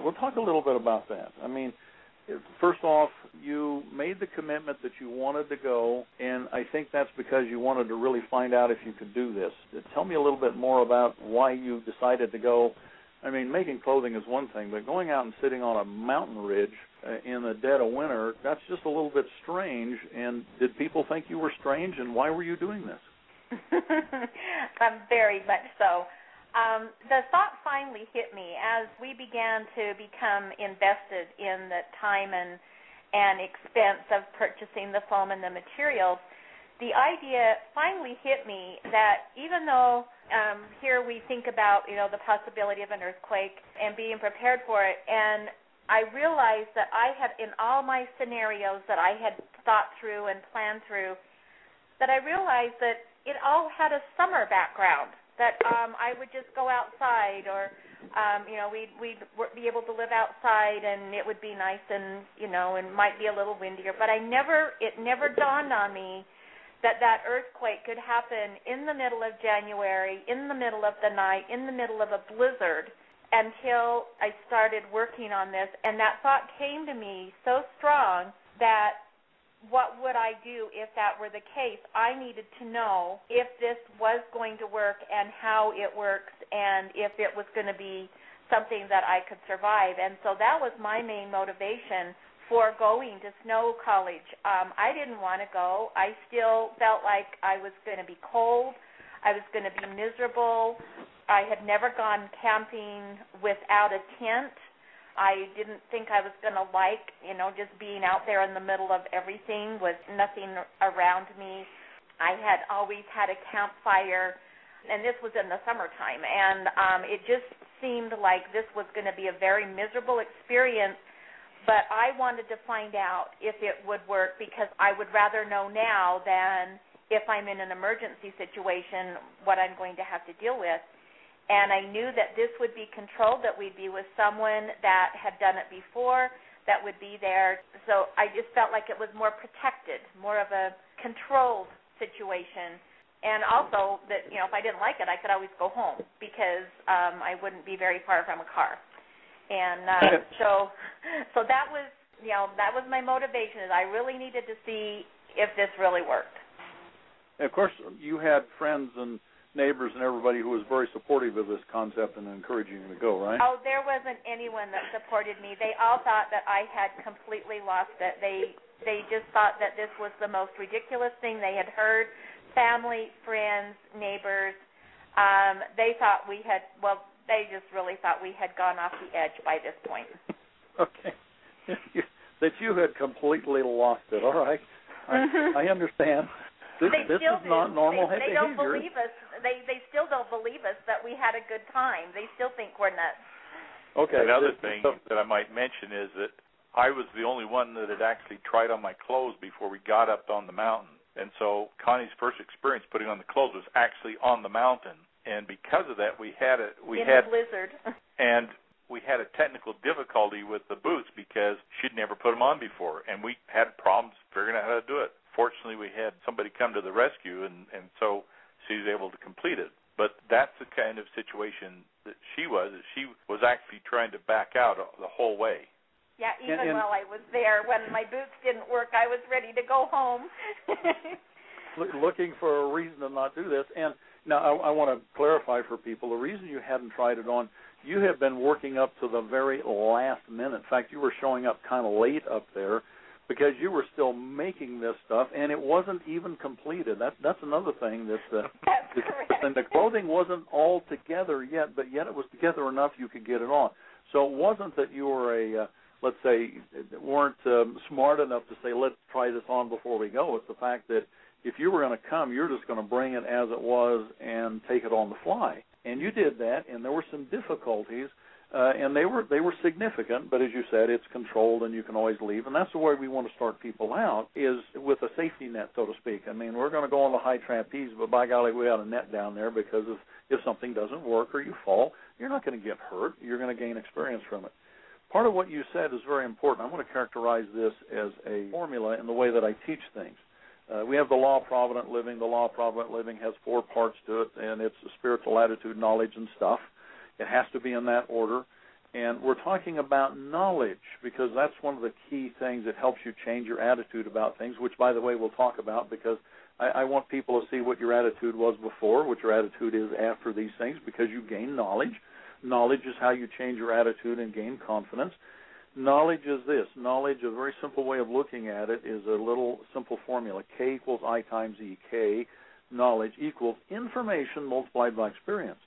We'll talk a little bit about that. I mean, first off, you made the commitment that you wanted to go, and I think that's because you wanted to really find out if you could do this. Tell me a little bit more about why you decided to go. I mean, making clothing is one thing, but going out and sitting on a mountain ridge in the dead of winter, that's just a little bit strange. And did people think you were strange, and why were you doing this? Very much so. The thought finally hit me as we began to become invested in the time and expense of purchasing the foam and the materials. The idea finally hit me that even though here we think about, the possibility of an earthquake and being prepared for it, and I realized that I had, in all my scenarios that I had thought through and planned through, that I realized that it all had a summer background, that I would just go outside or, we'd be able to live outside and it would be nice and, and might be a little windier. But it never dawned on me that earthquake could happen in the middle of January, in the middle of the night, in the middle of a blizzard, until I started working on this. And that thought came to me so strong that what would I do if that were the case? I needed to know if this was going to work and how it works and if it was going to be something that I could survive. And so that was my main motivation for going to snow college. I didn't want to go. I still felt like I was going to be cold. I was going to be miserable. I had never gone camping without a tent. I didn't think I was going to like, just being out there in the middle of everything with nothing around me. I had always had a campfire, and this was in the summertime, and it just seemed like this was going to be a very miserable experience, but I wanted to find out if it would work because I would rather know now than if I'm in an emergency situation what I'm going to have to deal with. And I knew that this would be controlled, that we'd be with someone that had done it before, that would be there. So I just felt like it was more protected, more of a controlled situation. And also that, if I didn't like it, I could always go home because I wouldn't be very far from a car. And so that was, that was my motivation, is I really needed to see if this really worked. And of course, you had friends and neighbors and everybody who was very supportive of this concept and encouraging you to go, right? Oh, there wasn't anyone that supported me. They all thought that I had completely lost it. They just thought that this was the most ridiculous thing they had heard. Family, friends, neighbors, they thought they just really thought we had gone off the edge by this point. Okay. That you had completely lost it. All right. I understand. This is not normal behavior. They don't believe us. They still don't believe us that we had a good time. They still think we're nuts. Okay. Another thing that I might mention is that I was the only one that had actually tried on my clothes before we got up on the mountain. And so Connie's first experience putting on the clothes was actually on the mountain. And because of that, we had a blizzard. And we had a technical difficulty with the boots because she'd never put them on before. And we had problems figuring out how to do it. Fortunately, we had somebody come to the rescue, and so she was able to complete it. But that's the kind of situation that she was. She was actually trying to back out the whole way. Yeah, even while I was there, when my boots didn't work, I was ready to go home. Looking for a reason to not do this. And now I want to clarify for people, the reason you hadn't tried it on, you had been working up to the very last minute. In fact, you were showing up kind of late up there, because you were still making this stuff, and it wasn't even completed. That's another thing. That's correct. And the clothing wasn't all together yet, but yet it was together enough you could get it on. So it wasn't that you were let's say, weren't smart enough to say, let's try this on before we go. It's the fact that if you were going to come, you're just going to bring it as it was and take it on the fly. And you did that, and there were some difficulties. And they were significant, but as you said, it's controlled and you can always leave. And that's the way we want to start people out, is with a safety net, so to speak. I mean, we're going to go on the high trapeze, but by golly, we got a net down there because if something doesn't work or you fall, you're not going to get hurt. You're going to gain experience from it. Part of what you said is very important. I'm going to characterize this as a formula in the way that I teach things. We have the law of provident living. The law of provident living has 4 parts to it, and it's spiritual attitude, knowledge, and stuff. It has to be in that order. And we're talking about knowledge because that's one of the key things that helps you change your attitude about things, which, by the way, we'll talk about because I want people to see what your attitude was before, what your attitude is after these things, because you gain knowledge. Knowledge is how you change your attitude and gain confidence. Knowledge is this. Knowledge, a very simple way of looking at it, is a little simple formula. K equals I times E. K, knowledge, equals information multiplied by experience.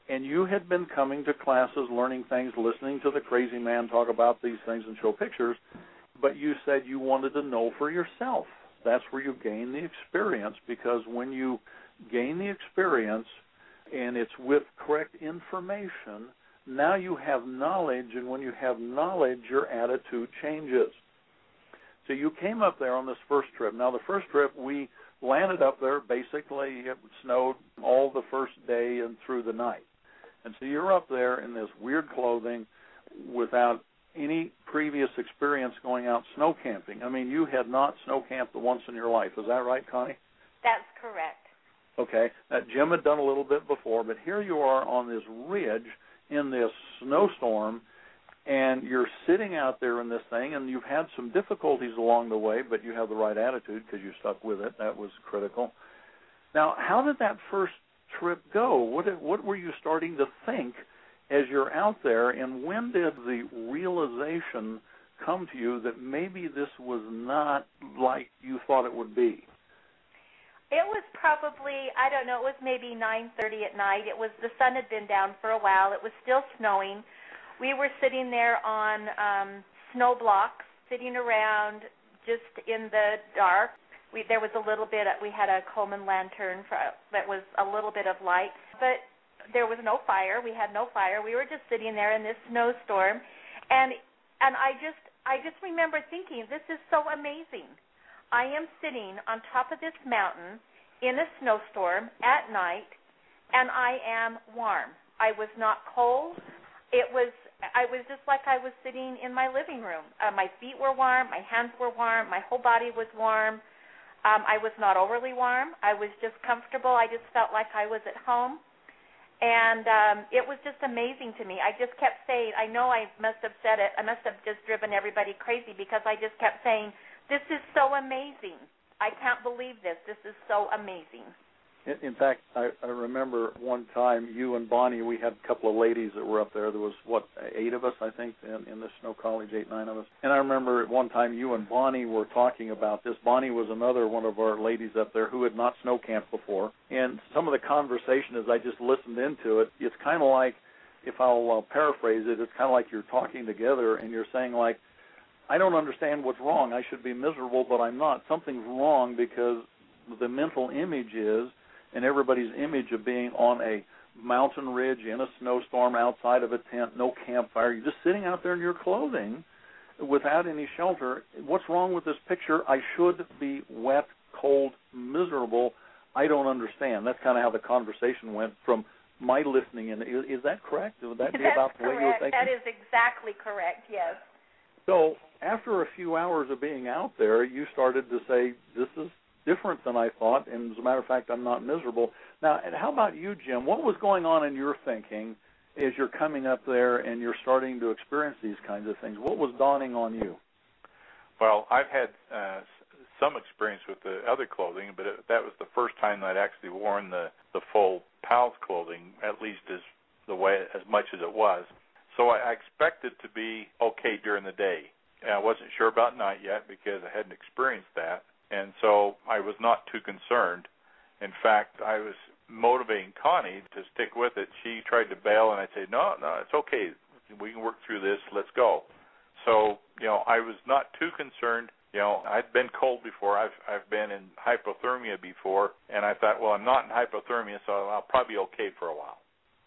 And you had been coming to classes, learning things, listening to the crazy man talk about these things and show pictures, but you said you wanted to know for yourself. That's where you gain the experience, because when you gain the experience and it's with correct information, now you have knowledge, and when you have knowledge, your attitude changes. So you came up there on this first trip. Now, the first trip, we landed up there. Basically, it snowed all the first day and through the night. And so you're up there in this weird clothing without any previous experience going out snow camping. I mean, you had not snow camped once in your life. Is that right, Connie? That's correct. Okay. Now, Jim had done a little bit before, but here you are on this ridge in this snowstorm, and you're sitting out there in this thing, and you've had some difficulties along the way, but you have the right attitude because you stuck with it. That was critical. Now, how did that first trip go? What were you starting to think as you're out there, and when did the realization come to you that maybe this was not like you thought it would be? It was probably, I don't know, it was maybe 9:30 at night. The sun had been down for a while. It was still snowing. We were sitting there on snow blocks, sitting around just in the dark. There was a little bit, we had a Coleman lantern that was a little bit of light, but there was no fire. We had no fire. We were just sitting there in this snowstorm, and I just remember thinking, this is so amazing. I am sitting on top of this mountain in a snowstorm at night, and I am warm. I was not cold. I was just like I was sitting in my living room. My feet were warm. My hands were warm. My whole body was warm. I was not overly warm. I was just comfortable. I just felt like I was at home. And it was just amazing to me. I just kept saying, I know I must have said it. I must have just driven everybody crazy because I just kept saying, this is so amazing. I can't believe this. This is so amazing. In fact, I remember one time you and Bonnie, we had a couple of ladies that were up there. There was, 8 of us, I think, in the Snow College, 8, 9 of us. And I remember at one time you and Bonnie were talking about this. Bonnie was another one of our ladies up there who had not snow camped before. And some of the conversation, as I just listened into it, it's kind of like, if I'll paraphrase it, it's kind of like you're talking together and you're saying, like, I don't understand what's wrong. I should be miserable, but I'm not. Something's wrong because the mental image is, and everybody's image of being on a mountain ridge in a snowstorm outside of a tent, no campfire. You're just sitting out there in your clothing without any shelter. What's wrong with this picture? I should be wet, cold, miserable. I don't understand. That's kind of how the conversation went from my listening. And is that correct? Would that be about the way you were thinking? That is exactly correct, yes. So after a few hours of being out there, you started to say, this is different than I thought, and as a matter of fact, I'm not miserable. Now, and how about you, Jim? What was going on in your thinking as you're coming up there and you're starting to experience these kinds of things? What was dawning on you? Well, I've had some experience with the other clothing, but that was the first time I'd actually worn the full PALS clothing, at least as much as it was. So I expected to be okay during the day. And I wasn't sure about night yet because I hadn't experienced that. And so I was not too concerned. In fact, I was motivating Connie to stick with it. She tried to bail, and I'd say, no, it's okay. We can work through this. Let's go. So, I was not too concerned. I'd been cold before. I've been in hypothermia before, and I thought, well, I'm not in hypothermia, so I'll probably be okay for a while.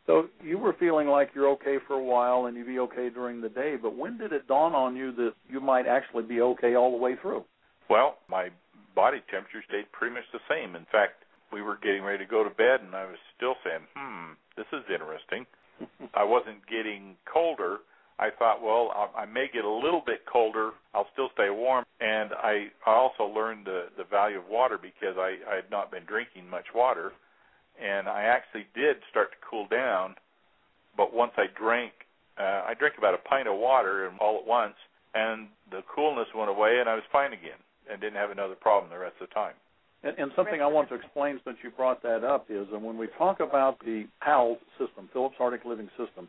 So you were feeling like you're okay for a while and you'd be okay during the day, but when did it dawn on you that you might actually be okay all the way through? Well, my body temperature stayed pretty much the same. In fact, we were getting ready to go to bed, and I was still saying, this is interesting. I wasn't getting colder. I thought, well, I may get a little bit colder. I'll still stay warm. And I also learned the value of water because I had not been drinking much water. And I actually did start to cool down, but once I drank I drank about a pint of water all at once, and the coolness went away, and I was fine again and didn't have another problem the rest of the time. And something I want to explain since you brought that up is that when we talk about the PALS system, Philips Arctic Living System,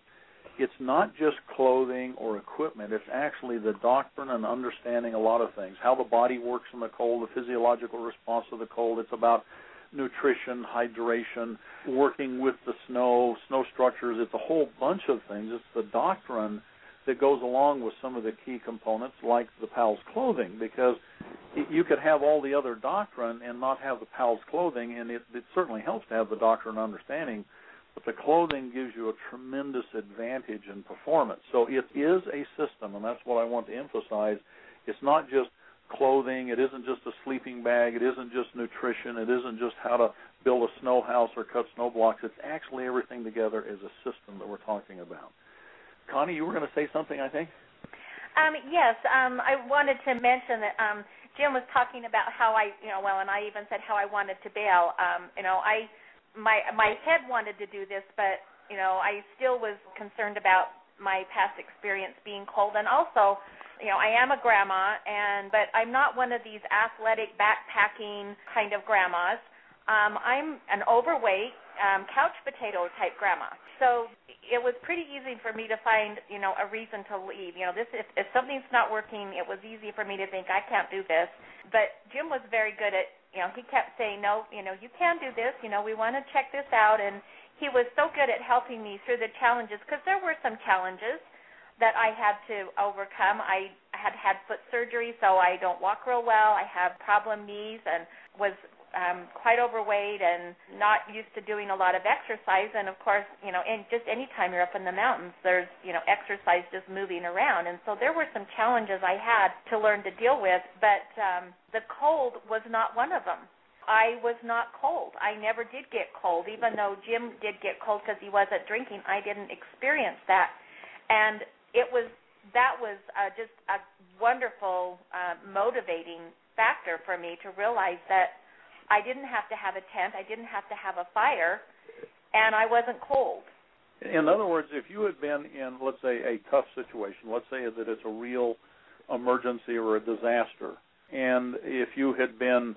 it's not just clothing or equipment. It's actually the doctrine and understanding a lot of things, how the body works in the cold, the physiological response to the cold. It's about nutrition, hydration, working with the snow structures. It's a whole bunch of things. It's the doctrine that goes along with some of the key components like the PALS clothing, because you could have all the other doctrine and not have the PALS clothing, and it certainly helps to have the doctrine and understanding, but the clothing gives you a tremendous advantage in performance. So it is a system, and that's what I want to emphasize. It's not just clothing. It isn't just a sleeping bag. It isn't just nutrition. It isn't just how to build a snow house or cut snow blocks. It's actually everything together as a system that we're talking about. Connie, you were going to say something, I think? Yes. I wanted to mention that Jim was talking about how and I even said how I wanted to bail. My head wanted to do this, but, I still was concerned about my past experience being cold. And also, I am a grandma, but I'm not one of these athletic backpacking kind of grandmas. I'm an overweight couch potato type grandma. So it was pretty easy for me to find, a reason to leave. If something's not working, it was easy for me to think I can't do this. But Jim was very good at, he kept saying, no, you can do this. We want to check this out. And he was so good at helping me through the challenges, because there were some challenges that I had to overcome. I had foot surgery, so I don't walk real well. I have problem knees and was quite overweight and not used to doing a lot of exercise. And, of course, and just any time you're up in the mountains, there's, exercise just moving around. And so there were some challenges I had to learn to deal with, but the cold was not one of them. I was not cold. I never did get cold. Even though Jim did get cold because he wasn't drinking, I didn't experience that. And that was just a wonderful motivating factor for me to realize that I didn't have to have a tent, I didn't have to have a fire, and I wasn't cold. In other words, if you had been in, let's say, a tough situation, let's say that it's a real emergency or a disaster, and if you had been,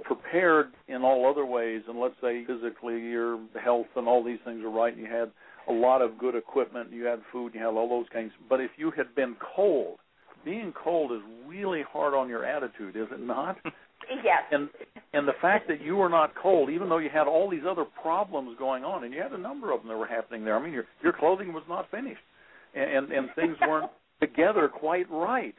prepared in all other ways, and let's say physically your health and all these things are right, and you had a lot of good equipment, you had food, you had all those things, but if you had been cold, being cold is really hard on your attitude, is it not? Yes. And the fact that you were not cold, even though you had all these other problems going on, and you had a number of them that were happening there. I mean, your clothing was not finished, and things weren't together quite right.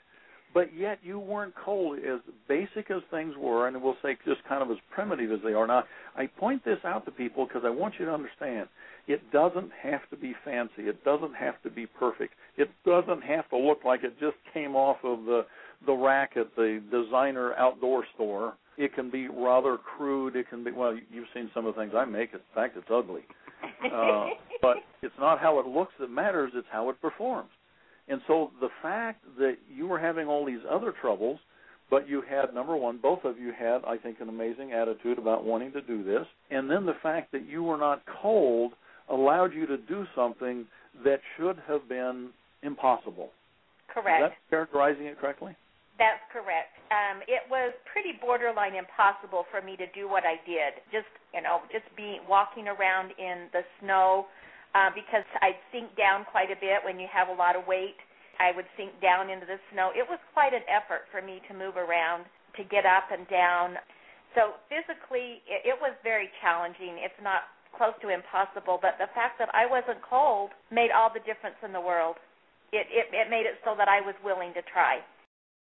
But yet you weren't cold, as basic as things were, and we'll say just kind of as primitive as they are. Now, I point this out to people because I want you to understand it doesn't have to be fancy. It doesn't have to be perfect. It doesn't have to look like it just came off of the rack at the designer outdoor store. It can be rather crude. It can be, well, you've seen some of the things I make. In fact, it's ugly. But it's not how it looks that matters. It's how it performs. And so the fact that you were having all these other troubles, but you had, number one, both of you had, I think, an amazing attitude about wanting to do this. And then the fact that you were not cold allowed you to do something that should have been impossible. Correct. Is that characterizing it correctly? That's correct. It was pretty borderline impossible for me to do what I did. Just be walking around in the snow because I'd sink down quite a bit when you have a lot of weight. I would sink down into the snow. It was quite an effort for me to move around, to get up and down. So physically, it was very challenging. It's not close to impossible, but the fact that I wasn't cold made all the difference in the world. It made it so that I was willing to try.